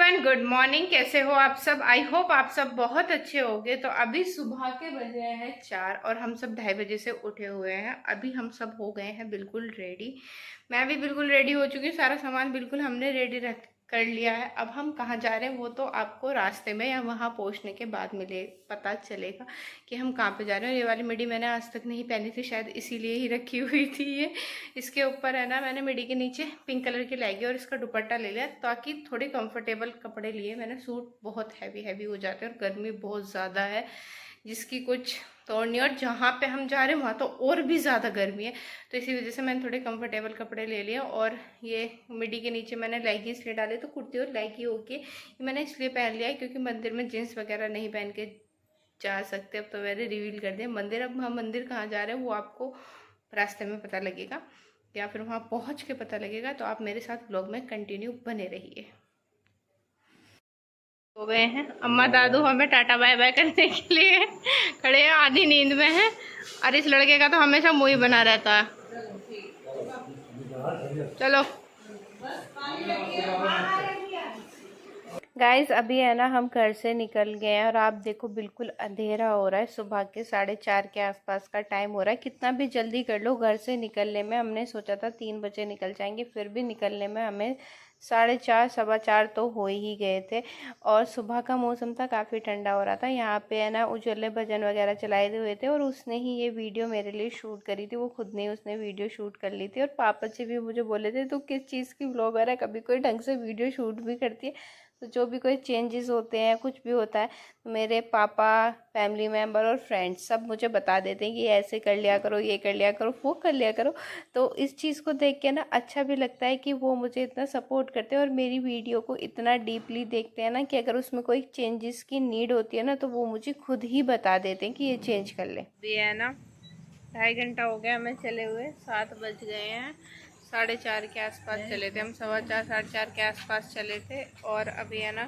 Everyone, good morning. कैसे हो आप सब? आई होप आप सब बहुत अच्छे होंगे। तो अभी सुबह के बजे हैं 4 और हम सब 2:30 से उठे हुए हैं। अभी हम सब हो गए हैं बिल्कुल रेडी। मैं भी बिल्कुल रेडी हो चुकी हूँ। सारा सामान बिल्कुल हमने रेडी रख कर लिया है। अब हम कहाँ जा रहे हैं वो तो आपको रास्ते में या वहाँ पहुँचने के बाद पता चलेगा कि हम कहाँ पे जा रहे हैं। ये वाली मिडी मैंने आज तक नहीं पहनी थी, शायद इसीलिए ही रखी हुई थी ये। इसके ऊपर है ना, मैंने मिडी के नीचे पिंक कलर की लेगी और इसका दुपट्टा ले लिया ताकि थोड़े कंफर्टेबल कपड़े लिए। मैंने सूट बहुत हैवी हो जाते हैं और गर्मी बहुत ज़्यादा है जिसकी कुछ तोड़ नहीं। और जहाँ पे हम जा रहे हैं वहाँ तो और भी ज़्यादा गर्मी है, तो इसी वजह से मैंने थोड़े कंफर्टेबल कपड़े ले लिए। और ये मिडी के नीचे मैंने लेगी इसलिए डाली, तो कुर्ती और लेगी होके ये मैंने इसलिए पहन लिया है क्योंकि मंदिर में जीन्स वगैरह नहीं पहन के जा सकते। अब तो मैंने रिवील कर दिया मंदिर। अब हम मंदिर कहाँ जा रहे हैं वो आपको रास्ते में पता लगेगा या फिर वहाँ पहुँच के पता लगेगा, तो आप मेरे साथ ब्लॉग में कंटिन्यू बने रहिए। हो गए हैं अम्मा दादू हमें टाटा बाय बाय करने के लिए खड़े हैं, आधी नींद में हैं। और इस लड़के का तो हमेशा मुंह ही बना रहता है। चलो गाइस, अभी है ना हम घर से निकल गए हैं और आप देखो बिल्कुल अंधेरा हो रहा है। सुबह के 4:30 के आसपास का टाइम हो रहा है। कितना भी जल्दी कर लो घर से निकलने में, हमने सोचा था 3 बजे निकल जाएंगे, फिर भी निकलने में हमें 4:30 4:15 तो हो ही गए थे। और सुबह का मौसम था, काफ़ी ठंडा हो रहा था। यहाँ पे है ना उज्जवल ने भजन वगैरह चलाए हुए थे और उसने ही ये वीडियो मेरे लिए शूट करी थी। वो खुद ने उसने वीडियो शूट कर ली थी। और पापा जी भी मुझे बोले थे तू किस चीज़ की ब्लॉगर है, कभी कोई ढंग से वीडियो शूट भी करती है। तो जो भी कोई चेंजेस होते हैं, कुछ भी होता है, तो मेरे पापा, फैमिली मेम्बर और फ्रेंड्स सब मुझे बता देते हैं कि ऐसे कर लिया करो, ये कर लिया करो, वो कर लिया करो। तो इस चीज़ को देख के ना अच्छा भी लगता है कि वो मुझे इतना सपोर्ट करते हैं और मेरी वीडियो को इतना डीपली देखते हैं ना कि अगर उसमें कोई चेंजेस की नीड होती है ना तो वो मुझे खुद ही बता देते हैं कि ये चेंज कर ले। भी है ना 2.5 घंटा हो गया हमें चले हुए, 7 बज गए हैं। 4:30 के आसपास चले थे हम, 4:15 4:30 के आसपास चले थे। और अभी है ना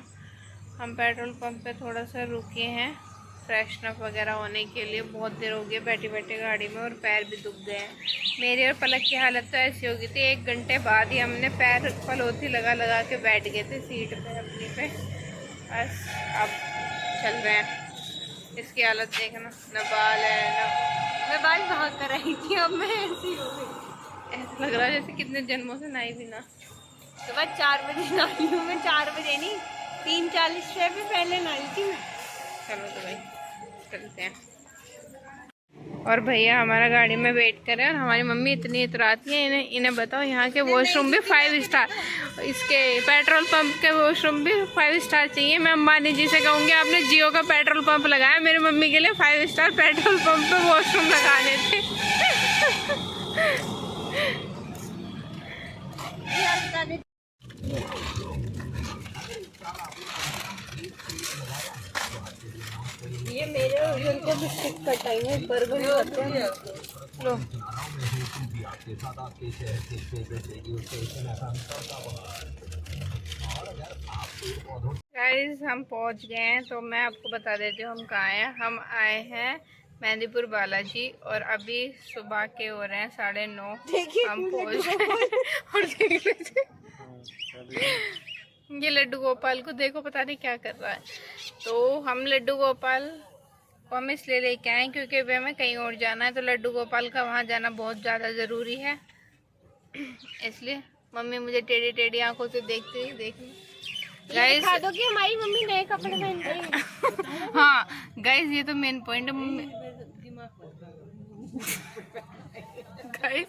हम पेट्रोल पंप पे थोड़ा सा रुके हैं फ्रेशन अप वगैरह होने के लिए। बहुत देर हो गई बैठे बैठे गाड़ी में और पैर भी दुख गए हैं। मेरी और पलक की हालत तो ऐसी हो गई थी, 1 घंटे बाद ही हमने पैर पलोथी लगा लगा के बैठ गए थे सीट पे अपनी पे। बस अब चल रहे हैं। इसकी हालत देखना, न बाल है ना, मैं बाल भाग कर रही थी, अब मैं ऐसी हो गई। ऐसा लग रहा है जैसे कितने जन्मों से नहाई भी ना। सुबह 4 बजे नहाई हूँ मैं, 4 बजे नहीं 3:40 से भी पहले नहाई थी मैं। चलो तो भाई चलते हैं। और भैया हमारा गाड़ी में वेट कर रहे हैं और हमारी मम्मी इतनी इतराती है। इन्हें बताओ यहाँ के वॉशरूम भी 5 स्टार, इसके पेट्रोल पंप के वॉशरूम भी 5 स्टार चाहिए। मैं अंबानी जी से कहूँगी आपने जियो का पेट्रोल पंप लगाया, मेरी मम्मी के लिए 5 स्टार पेट्रोल पंप पे वॉशरूम लगाने थे। ये मेरे उजल को बिस्किट का टाइम है, बर्गर खाते हैं। लो गाइस, हम पहुंच गए हैं। तो मैं आपको बता देती हूँ हम कहाँ हैं। हम आए हैं मेहंदीपुर बालाजी और अभी सुबह के हो रहे हैं 9:30। हम पहुँच गए और देख लीजिए ये लड्डू गोपाल को देखो, पता नहीं क्या कर रहा है। तो हम लड्डू गोपाल को हम इसलिए लेके आए क्योंकि वे हमें कहीं और जाना है, तो लड्डू गोपाल का वहाँ जाना बहुत ज़्यादा ज़रूरी है। इसलिए मम्मी मुझे टेढ़ी टेढ़ी आंखों से देखती गाइस। दिखा दो कि हमारी मम्मी नए कपड़े पहन रही है। हाँ गाइस, ये तो मेन पॉइंट है। मम्मी गाइस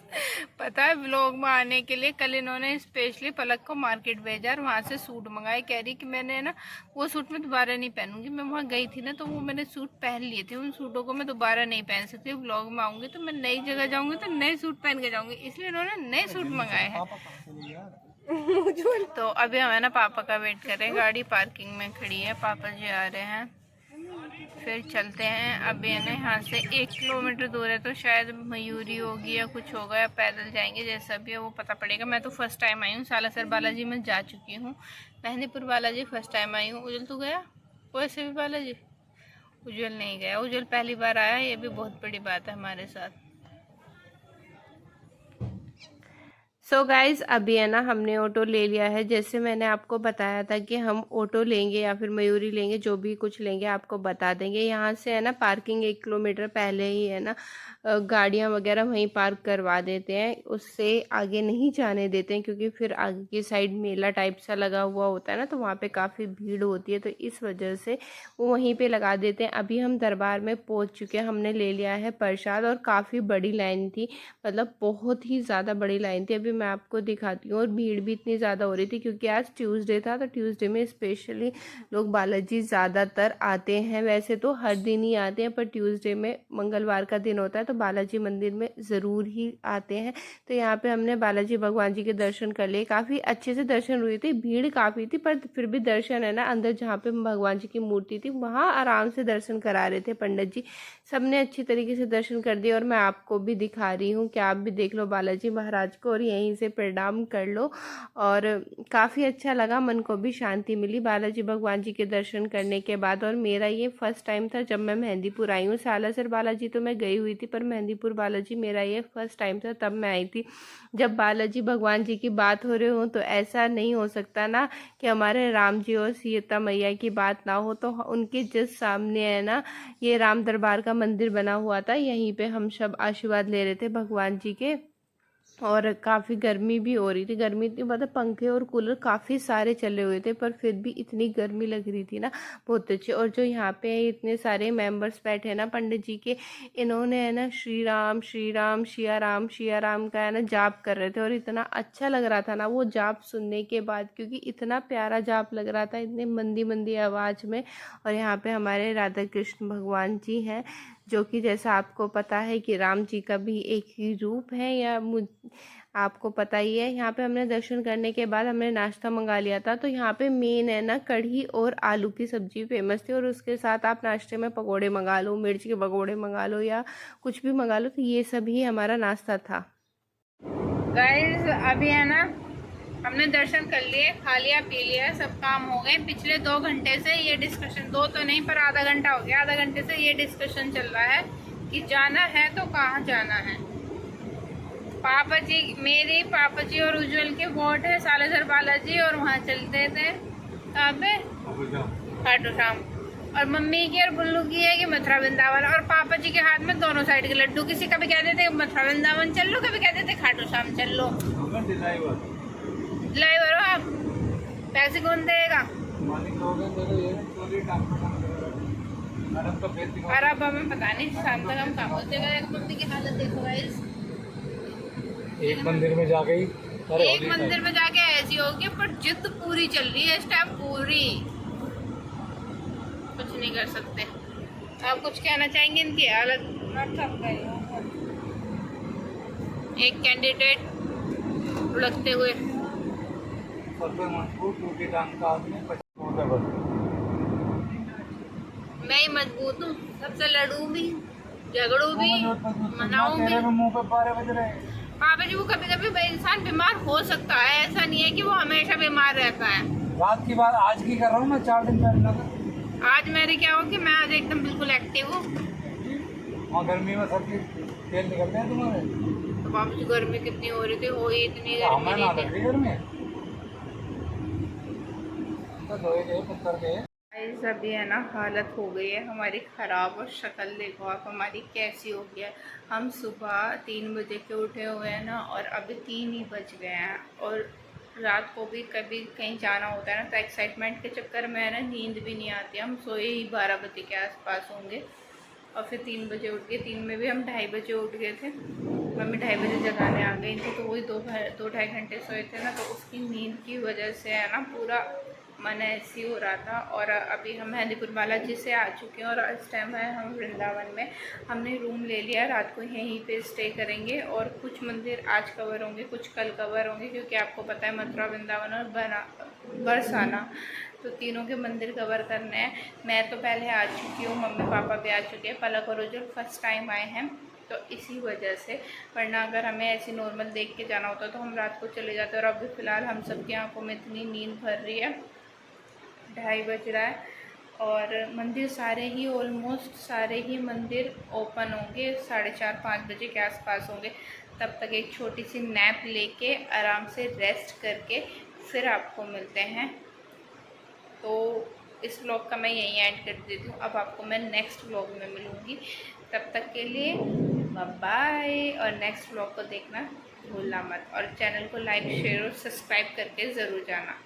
पता है व्लॉग में आने के लिए कल इन्होंने स्पेशली पलक को मार्केट भेजा और वहाँ से सूट मंगाए। कह रही कि मैंने ना वो सूट मैं दोबारा नहीं पहनूंगी। मैं वहाँ गई थी ना तो वो मैंने सूट पहन लिए थे, उन सूटों को मैं दोबारा नहीं पहन सकती। व्लॉग में आऊंगी तो मैं नई जगह जाऊंगी तो नए सूट पहन के जाऊंगी, इसलिए इन्होंने नए सूट मंगाए हैं। तो अभी हमें ना पापा का वेट कर रहे हैं, गाड़ी पार्किंग में खड़ी है, पापा जी आ रहे हैं फिर चलते हैं। अभी है ना यहाँ से 1 किलोमीटर दूर है, तो शायद मयूरी होगी या कुछ होगा या पैदल जाएंगे, जैसा भी है वो पता पड़ेगा। मैं तो फर्स्ट टाइम आई हूँ, सालासर बालाजी में जा चुकी हूँ, Mehandipur Balaji first time I हूँ। उज्जवल तो गया वैसे भी बालाजी? उज्जवल नहीं गया, उज्जवल पहली बार आया, ये भी बहुत बड़ी बात है हमारे साथ। सो गाइज अभी है ना हमने ऑटो ले लिया है। जैसे मैंने आपको बताया था कि हम ऑटो लेंगे या फिर मयूरी लेंगे, जो भी कुछ लेंगे आपको बता देंगे। यहाँ से है ना पार्किंग 1 किलोमीटर पहले ही है ना गाड़ियाँ वगैरह वहीं पार्क करवा देते हैं, उससे आगे नहीं जाने देते हैं, क्योंकि फिर आगे की साइड मेला टाइप सा लगा हुआ होता है ना, तो वहाँ पे काफ़ी भीड़ होती है, तो इस वजह से वो वहीं पे लगा देते हैं। अभी हम दरबार में पहुँच चुके हैं, हमने ले लिया है प्रसाद और काफ़ी बड़ी लाइन थी, मतलब बहुत ही ज़्यादा बड़ी लाइन थी। अभी मैं आपको दिखाती हूँ। और भीड़ भी इतनी ज़्यादा हो रही थी क्योंकि आज ट्यूसडे था, तो ट्यूसडे में स्पेशली लोग बालाजी ज़्यादातर आते हैं। वैसे तो हर दिन ही आते हैं, पर ट्यूसडे में मंगलवार का दिन होता है तो बालाजी मंदिर में ज़रूर ही आते हैं। तो यहाँ पे हमने बालाजी भगवान जी के दर्शन कर लिए, काफ़ी अच्छे से दर्शन हुए थे। भीड़ काफ़ी थी पर फिर भी दर्शन है ना, अंदर जहाँ पे भगवान जी की मूर्ति थी वहाँ आराम से दर्शन करा रहे थे पंडित जी। सबने अच्छी तरीके से दर्शन कर दिए और मैं आपको भी दिखा रही हूँ कि आप भी देख लो बालाजी महाराज को और यहीं से प्रणाम कर लो। और काफ़ी अच्छा लगा, मन को भी शांति मिली बालाजी भगवान जी के दर्शन करने के बाद। और मेरा ये फर्स्ट टाइम था जब मैं मेहंदीपुर आई हूँ। सालासर बालाजी तो मैं गई हुई थी, पर मेहंदीपुर बालाजी मेरा ये फर्स्ट टाइम था, तब मैं आई थी। जब बालाजी भगवान जी की बात हो रही हो तो ऐसा नहीं हो सकता ना कि हमारे राम जी और सीता मैया की बात ना हो। तो उनके जस्ट सामने है ना ये राम दरबार का मंदिर बना हुआ था, यहीं पे हम सब आशीर्वाद ले रहे थे भगवान जी के। और काफ़ी गर्मी भी हो रही थी, गर्मी इतनी, मतलब पंखे और कूलर काफ़ी सारे चले हुए थे, पर फिर भी इतनी गर्मी लग रही थी ना, बहुत अच्छे। और जो यहाँ पे इतने सारे मेंबर्स बैठे हैं ना पंडित जी के, इन्होंने है ना श्री राम सिया राम का है ना जाप कर रहे थे। और इतना अच्छा लग रहा था ना वो जाप सुनने के बाद, क्योंकि इतना प्यारा जाप लग रहा था, इतने मंदी मंदी आवाज़ में। और यहाँ पे हमारे राधा कृष्ण भगवान जी हैं, जो कि जैसा आपको पता है कि राम जी का भी एक ही रूप है, या आपको पता ही है। यहाँ पे हमने दर्शन करने के बाद हमने नाश्ता मंगा लिया था। तो यहाँ पे मेन है ना कढ़ी और आलू की सब्जी फेमस थी, और उसके साथ आप नाश्ते में पकोड़े मंगा लो, मिर्च के पकोड़े मंगा लो या कुछ भी मंगा लो, तो ये सब ही हमारा नाश्ता था। गाइस अभी है ना हमने दर्शन कर लिए, खा लिया पी लिया, सब काम हो गए। पिछले 2 घंटे से ये डिस्कशन, दो तो नहीं पर आधा घंटा हो गया, आधा घंटे से ये डिस्कशन चल रहा है कि जाना है तो कहाँ जाना है। पापा जी, मेरी पापा जी और उज्जवल के वोट है सालासर बालाजी, और वहाँ चलते थे कहाँ पे, खाटू श्याम। और मम्मी की और बुल्लू की है कि मथुरा वृंदावन। और पापा जी के हाथ में दोनों साइड के लड्डू, किसी कभी कहते थे मथुरा वृंदावन चल लो, कभी कहते थे खाटू श्याम चल लो। ड्राइवर हो आप, पैसे कौन देगा? अरे अब हमें पता नहीं, शाम तक हम काम होते गए। मम्मी की हालत देखो गाइस, एक मंदिर में जाके ही एक मंदिर में जाके ऐसी होगी, पर जिद पूरी चल रही है इस टाइम, पूरी, कुछ नहीं कर सकते। आप कुछ कहना चाहेंगे? इनकी हालत थक गई। एक कैंडिडेट लुढ़कते हुए, सबसे मजबूत टूटी टांग का आदमी 55 है बस। मैं ही मजबूत हूँ, सबसे लड़ू भी, झगड़ू भी, मनाऊं भी। मुंह पे 12 बज रहे हैं। पापा जी, वो कभी कभी इंसान बीमार हो सकता है, ऐसा नहीं है कि वो हमेशा बीमार रहता है। रात की बात आज की कर रहा हूँ मैं, 4 दिन पहले। आज मेरे क्या हो कि मैं आज एकदम बिल्कुल एक्टिव हूँ। वहाँ गर्मी में सबकी तेल निकलते हैं तुम्हारे। तो पापा जी गर्मी कितनी हो रही थी, हो ही इतनी गर्मी नहीं थी। गर्मी तो धोए गए पत्थर के। अभी है ना हालत हो गई है हमारी ख़राब, और शक्ल देखो आप हमारी कैसी हो गई है। हम सुबह 3 बजे के उठे हुए हैं ना, और अभी 3 ही बज गए हैं। और रात को भी कभी कहीं जाना होता है ना, तो एक्साइटमेंट के चक्कर में है ना नींद भी नहीं आती। हम सोए ही 12 बजे के आसपास होंगे, और फिर 3 बजे उठ गए। 3 में भी हम 2:30 बजे उठ गए थे, मम्मी 2:30 बजे जगाने आ गई थी, तो वही 2-2.5 घंटे सोए थे ना, तो उसकी नींद की वजह से है ना पूरा मन ऐसी हो रहा था। और अभी हम मेहंदीपुर बालाजी से आ चुके हैं, और इस टाइम है हम वृंदावन में। हमने रूम ले लिया, रात को यहीं पे स्टे करेंगे, और कुछ मंदिर आज कवर होंगे, कुछ कल कवर होंगे, क्योंकि आपको पता है मथुरा वृंदावन और बरसाना, तो तीनों के मंदिर कवर करने हैं। मैं तो पहले आ चुकी हूँ, मम्मी पापा भी आ चुके हैं, पलक और उज्जवल फर्स्ट टाइम आए हैं, तो इसी वजह से। वरना अगर हमें ऐसी नॉर्मल देख के जाना होता तो हम रात को चले जाते। और अभी फ़िलहाल हम सबकी आंखों में इतनी नींद भर रही है, 2:30 बज रहा है, और मंदिर सारे ही, ऑलमोस्ट सारे ही मंदिर ओपन होंगे 4:30-5 बजे के आसपास होंगे। तब तक एक छोटी सी नैप लेके आराम से रेस्ट करके फिर आपको मिलते हैं। तो इस व्लॉग का मैं यहीं एंड कर देती हूँ। अब आपको मैं नेक्स्ट व्लॉग में मिलूँगी, तब तक के लिए बाय। और नेक्स्ट व्लॉग को देखना भूलना मत, और चैनल को लाइक शेयर और सब्सक्राइब करके ज़रूर जाना।